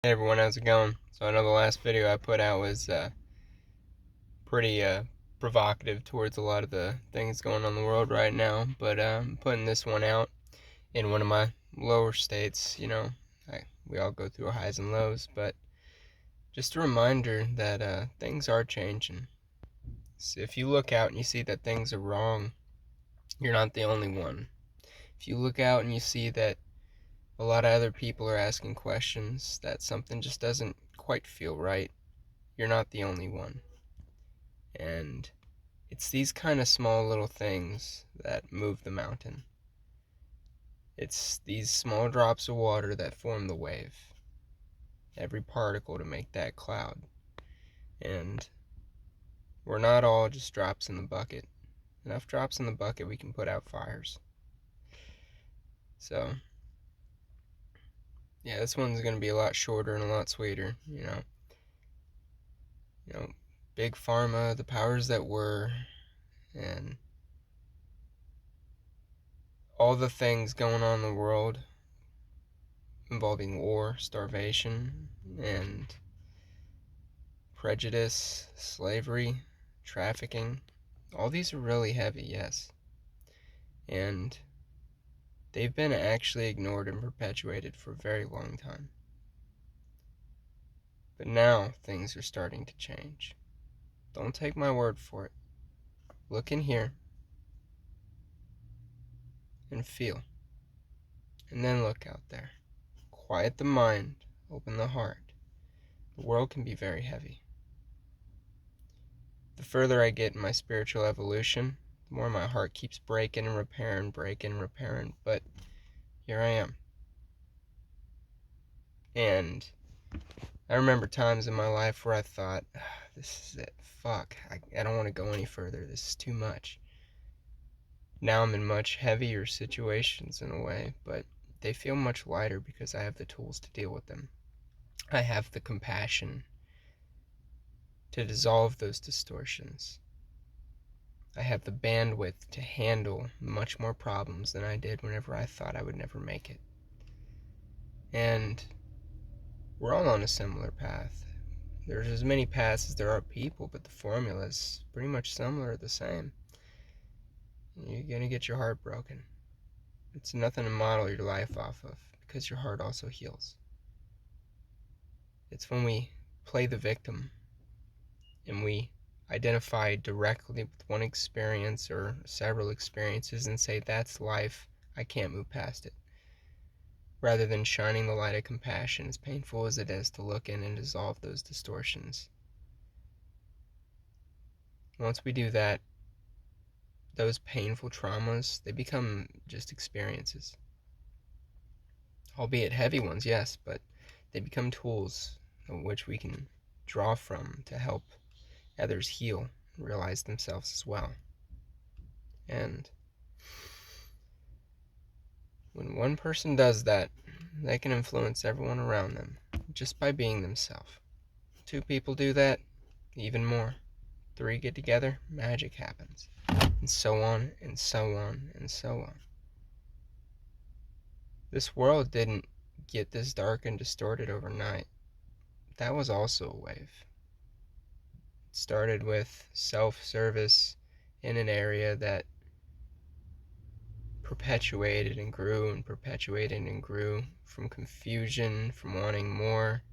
Hey everyone, how's it going? So I know the last video I put out was pretty provocative towards a lot of the things going on in the world right now, but I'm putting this one out in one of my lower states. We all go through highs and lows, but just a reminder that things are changing. So if you look out and you see that things are wrong, you're not the only one. If you look out and you see that a lot of other people are asking questions, that something just doesn't quite feel right, you're not the only one. And it's these kind of small little things that move the mountain. It's these small drops of water that form the wave. Every particle to make that cloud. And we're not all just drops in the bucket. Enough drops in the bucket, we can put out fires. So, yeah, this one's going to be a lot shorter and a lot sweeter. You know, big pharma, the powers that were, and all the things going on in the world involving war, starvation, and prejudice, slavery, trafficking. All these are really heavy, yes. And they've been actually ignored and perpetuated for a very long time. But now things are starting to change. Don't take my word for it. Look in here and feel. And then look out there. Quiet the mind, open the heart. The world can be very heavy. The further I get in my spiritual evolution, the more my heart keeps breaking and repairing, but here I am. And I remember times in my life where I thought, this is it, fuck, I don't want to go any further, this is too much. Now I'm in much heavier situations in a way, but they feel much lighter because I have the tools to deal with them. I have the compassion to dissolve those distortions. I have the bandwidth to handle much more problems than I did whenever I thought I would never make it. And we're all on a similar path. There's as many paths as there are people, but the formula is pretty much similar, the same. You're gonna get your heart broken. It's nothing to model your life off of, because your heart also heals. It's when we play the victim and we identify directly with one experience or several experiences and say, that's life, I can't move past it. Rather than shining the light of compassion, as painful as it is to look in and dissolve those distortions. Once we do that, those painful traumas, they become just experiences. Albeit heavy ones, yes, but they become tools of which we can draw from to help others heal and realize themselves as well. And when one person does that, they can influence everyone around them just by being themselves. Two people do that, even more. Three get together, magic happens. And so on, and so on, and so on. This world didn't get this dark and distorted overnight. That was also a wave. It started with self-service in an area that perpetuated and grew and perpetuated and grew, from confusion, from wanting more,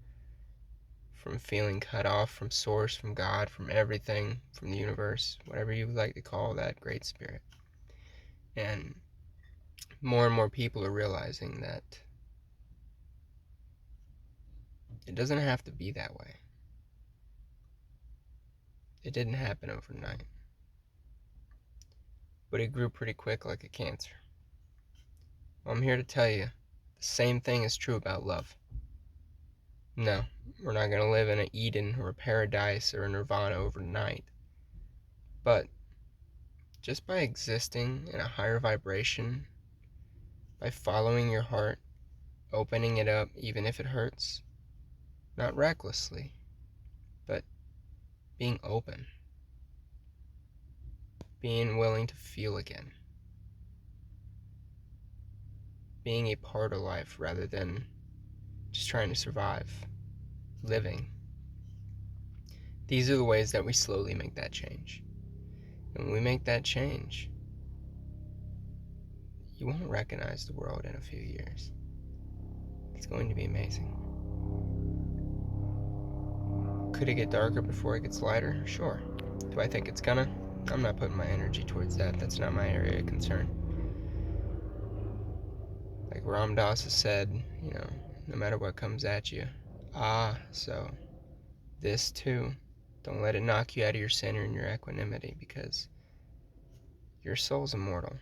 from feeling cut off from source, from God, from everything, from the universe, whatever you would like to call that great spirit. And more people are realizing that it doesn't have to be that way. It didn't happen overnight, but it grew pretty quick like a cancer. Well, I'm here to tell you, the same thing is true about love. No, we're not going to live in an Eden or a paradise or a nirvana overnight. But just by existing in a higher vibration, by following your heart, opening it up even if it hurts, not recklessly, but being open, being willing to feel again, being a part of life rather than just trying to survive. living. These are the ways that we slowly make that change. And when we make that change, you won't recognize the world in a few years. It's going to be amazing. Could it get darker before it gets lighter? Sure. Do I think it's gonna? I'm not putting my energy towards that. That's not my area of concern. Like Ram Dass has said, no matter what comes at you. So this too. Don't let it knock you out of your center and your equanimity, because your soul's immortal.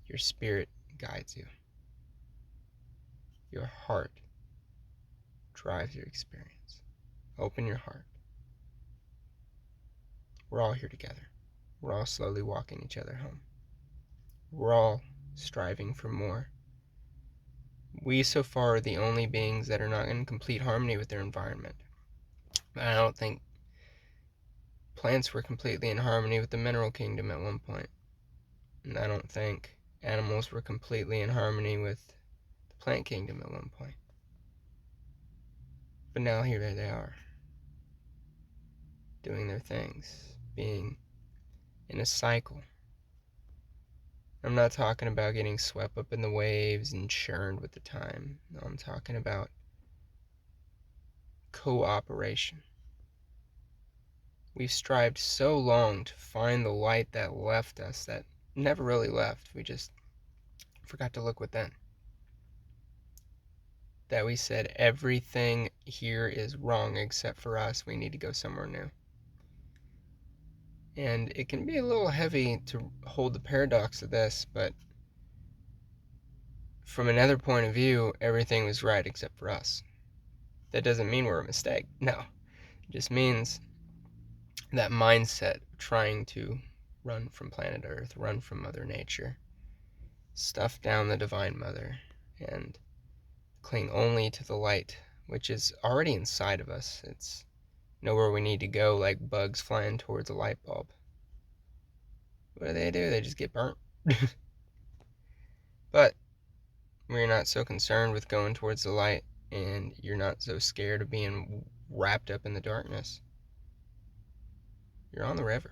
Your spirit guides you. Your heart drives your experience. Open your heart. We're all here together. We're all slowly walking each other home. We're all striving for more. We so far are the only beings that are not in complete harmony with their environment. I don't think plants were completely in harmony with the mineral kingdom at one point. And I don't think animals were completely in harmony with the plant kingdom at one point. But now here they are, doing their things, being in a cycle. I'm not talking about getting swept up in the waves and churned with the time. No, I'm talking about cooperation. We've strived so long to find the light that left us, that never really left. We just forgot to look within. That we said everything here is wrong except for us. We need to go somewhere new. And it can be a little heavy to hold the paradox of this, but from another point of view, everything was right except for us. That doesn't mean we're a mistake. No. It just means that mindset of trying to run from planet Earth, run from Mother Nature, stuff down the Divine Mother, and cling only to the light, which is already inside of us. It's nowhere we need to go, like bugs flying towards a light bulb. What do? They just get burnt. But we're not so concerned with going towards the light, and you're not so scared of being wrapped up in the darkness. You're on the river,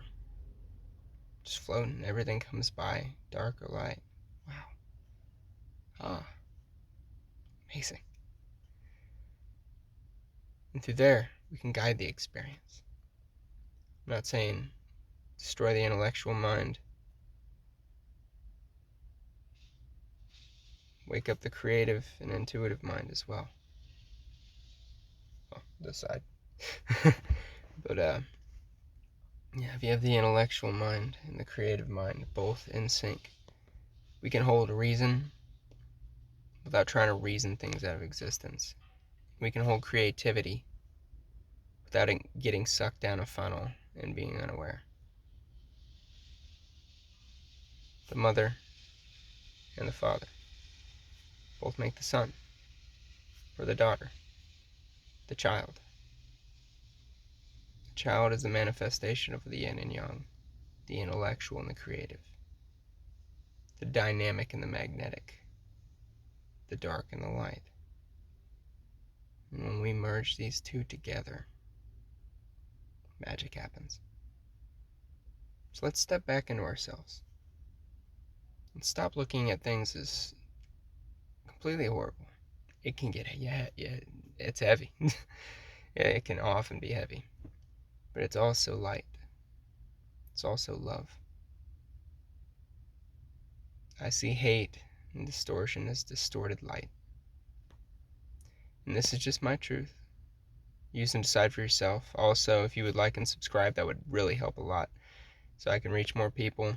just floating. Everything comes by, dark or light. Wow. Amazing. And through there, we can guide the experience. I'm not saying destroy the intellectual mind. Wake up the creative and intuitive mind as well. Well, this side. But if you have the intellectual mind and the creative mind both in sync, we can hold reason without trying to reason things out of existence. We can hold creativity without it getting sucked down a funnel and being unaware. The mother and the father both make the son, or the daughter, the child. The child is the manifestation of the yin and yang, the intellectual and the creative, the dynamic and the magnetic, the dark and the light. And when we merge these two together, magic happens. So let's step back into ourselves and stop looking at things as completely horrible. It can get, it's heavy. It can often be heavy. But it's also light. It's also love. I see hate and distortion as distorted light. And this is just my truth. Use and decide for yourself. Also, if you would like and subscribe, that would really help a lot. So I can reach more people,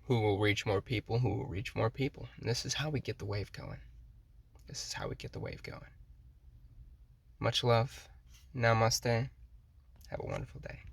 who will reach more people, who will reach more people. And this is how we get the wave going. This is how we get the wave going. Much love. Namaste. Have a wonderful day.